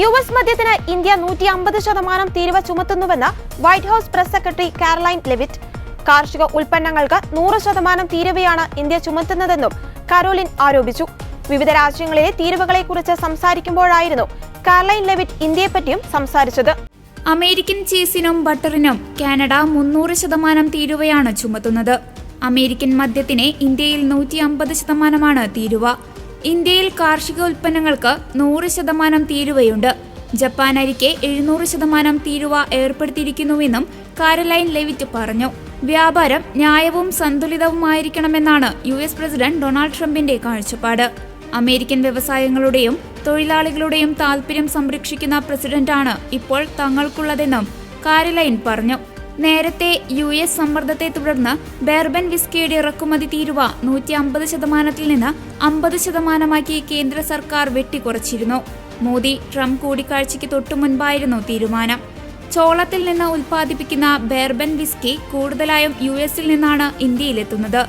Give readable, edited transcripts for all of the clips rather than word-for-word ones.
US മദ്യത്തിന് India 150% തീരുവ ചുമത്തുന്നുവെന്ന് White House press secretary Karoline Leavitt. കാർഷിക ഉൽപ്പന്നങ്ങൾക്ക് 100% തീരുവയാണ് ഇന്ത്യ ചുമത്തുന്നതെന്നും കാരോലിൻ ആരോപിച്ചു. വിവിധ രാജ്യങ്ങളിലെ തീരുവകളെക്കുറിച്ച് സംസാരിക്കുമ്പോഴായിരുന്നു കാരലൈൻ ലെവിറ്റ് ഇന്ത്യയെപ്പറ്റിയും സംസാരിച്ചത്. അമേരിക്കൻ ചീസിനും ബട്ടറിനും കാനഡ 300% തീരുവയാണ് ചുമത്തുന്നത്. അമേരിക്കൻ മദ്യത്തിന് ഇന്ത്യയിൽ 150% തീരുവ. ഇന്ത്യയിൽ കാർഷിക ഉൽപ്പന്നങ്ങൾക്ക് 100% തീരുവയുണ്ട്. ജപ്പാൻ അരിക്ക് 700% തീരുവ ഏർപ്പെടുത്തിയിരിക്കുന്നുവെന്നും കാരലൈൻ ലെവിറ്റ് പറഞ്ഞു. വ്യാപാരം ന്യായവും സന്തുലിതവുമായിരിക്കണമെന്നാണ് US പ്രസിഡന്റ് ഡൊണാൾഡ് ട്രംപിന്റെ കാഴ്ചപ്പാട്. അമേരിക്കൻ വ്യവസായങ്ങളുടെയും തൊഴിലാളികളുടെയും താൽപര്യം സംരക്ഷിക്കുന്ന പ്രസിഡന്റാണ് ഇപ്പോൾ തങ്ങൾക്കുള്ളതെന്നും കാരലൈൻ പറഞ്ഞു. നേരത്തെ US സമ്മർദ്ദത്തെ തുടർന്ന് ബെർബൻ വിസ്കിയുടെ ഇറക്കുമതി തീരുവ 150%-ൽ നിന്ന് 50%-ആക്കി കേന്ദ്ര സർക്കാർ വെട്ടിക്കുറച്ചിരുന്നു. മോദി ട്രംപ് കൂടിക്കാഴ്ചയ്ക്ക് തൊട്ടുമുൻപായിരുന്നു തീരുമാനം. ചോളത്തിൽ നിന്ന് ഉൽപ്പാദിപ്പിക്കുന്ന ബെർബൻ വിസ്കി കൂടുതലായും US-ൽ നിന്നാണ് ഇന്ത്യയിലെത്തുന്നത്.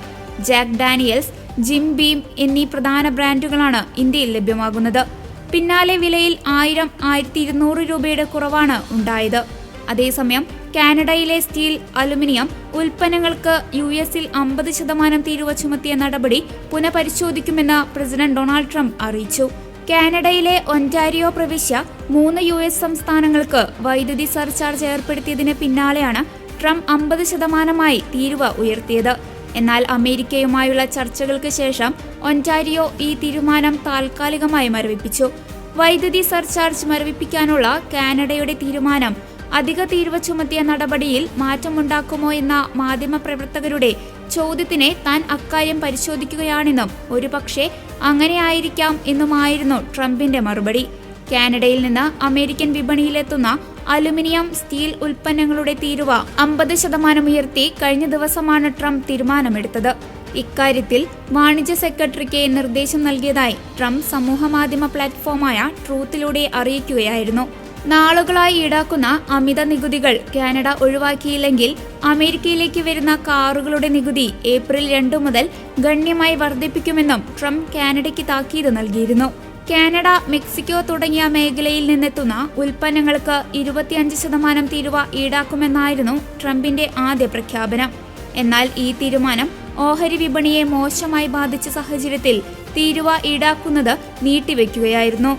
ജാക്ക് ഡാനിയൽസ്, ജിം ബീം എന്നീ പ്രധാന ബ്രാൻഡുകളാണ് ഇന്ത്യയിൽ ലഭ്യമാകുന്നത്. പിന്നാലെ വിലയിൽ 1000-1200 രൂപയുടെ കുറവാണ് ഉണ്ടായത്. അതേസമയം കാനഡയിലെ സ്റ്റീൽ, അലുമിനിയം ഉൽപ്പന്നങ്ങൾക്ക് US-ൽ 50% തീരുവ ചുമത്തിയ നടപടി പുനഃപരിശോധിക്കുമെന്ന് പ്രസിഡന്റ് ഡൊണാൾഡ് ട്രംപ് അറിയിച്ചു. കാനഡയിലെ ഒന്റാരിയോ പ്രവിശ്യ 3 US സംസ്ഥാനങ്ങൾക്ക് വൈദ്യുതി സർചാർജ് ഏർപ്പെടുത്തിയതിന് പിന്നാലെയാണ് ട്രംപ് 50%-ആയി തീരുവ ഉയർത്തിയത്. എന്നാൽ അമേരിക്കയുമായുള്ള ചർച്ചകൾക്ക് ശേഷം ഒന്റാരിയോ ഈ തീരുമാനം താൽക്കാലികമായി മരവിപ്പിച്ചു. വൈദ്യുതി സർചാർജ് മരവിപ്പിക്കാനുള്ള കാനഡയുടെ തീരുമാനം അധിക തീരുവ ചുമത്തിയ നടപടിയിൽ മാറ്റമുണ്ടാക്കുമോ എന്ന മാധ്യമപ്രവർത്തകരുടെ ചോദ്യത്തിന് താൻ അക്കാര്യം പരിശോധിക്കുകയാണെന്നും ഒരുപക്ഷെ അങ്ങനെയായിരിക്കാം എന്നുമായിരുന്നു ട്രംപിന്റെ മറുപടി. കാനഡയിൽ നിന്ന് അമേരിക്കൻ വിപണിയിലെത്തുന്ന അലുമിനിയം, സ്റ്റീൽ ഉൽപ്പന്നങ്ങളുടെ തീരുവ 50% ഉയർത്തി കഴിഞ്ഞ ദിവസമാണ് ട്രംപ് തീരുമാനമെടുത്തത്. ഇക്കാര്യത്തിൽ വാണിജ്യ സെക്രട്ടറിക്ക് നിർദ്ദേശം നൽകിയതായി ട്രംപ് സമൂഹമാധ്യമ പ്ലാറ്റ്ഫോമായ ട്രൂത്തിലൂടെ അറിയിക്കുകയായിരുന്നു. നാളുകളായി ഈടാക്കുന്ന അമിത നികുതികൾ കാനഡ ഒഴിവാക്കിയില്ലെങ്കിൽ അമേരിക്കയിലേക്ക് വരുന്ന കാറുകളുടെ നികുതി ഏപ്രിൽ 2 മുതൽ ഗണ്യമായി വർദ്ധിപ്പിക്കുമെന്നും ട്രംപ് കാനഡയ്ക്ക് താക്കീത് നൽകിയിരുന്നു. കാനഡ, മെക്സിക്കോ തുടങ്ങിയ മേഖലയിൽ നിന്നെത്തുന്ന ഉൽപ്പന്നങ്ങൾക്ക് 25% തീരുവ ഈടാക്കുമെന്നായിരുന്നു ട്രംപിന്റെ ആദ്യ പ്രഖ്യാപനം. എന്നാൽ ഈ തീരുമാനം ഓഹരി വിപണിയെ മോശമായി ബാധിച്ച സാഹചര്യത്തിൽ തീരുവ ഈടാക്കുന്നത് നീട്ടിവെക്കുകയായിരുന്നു.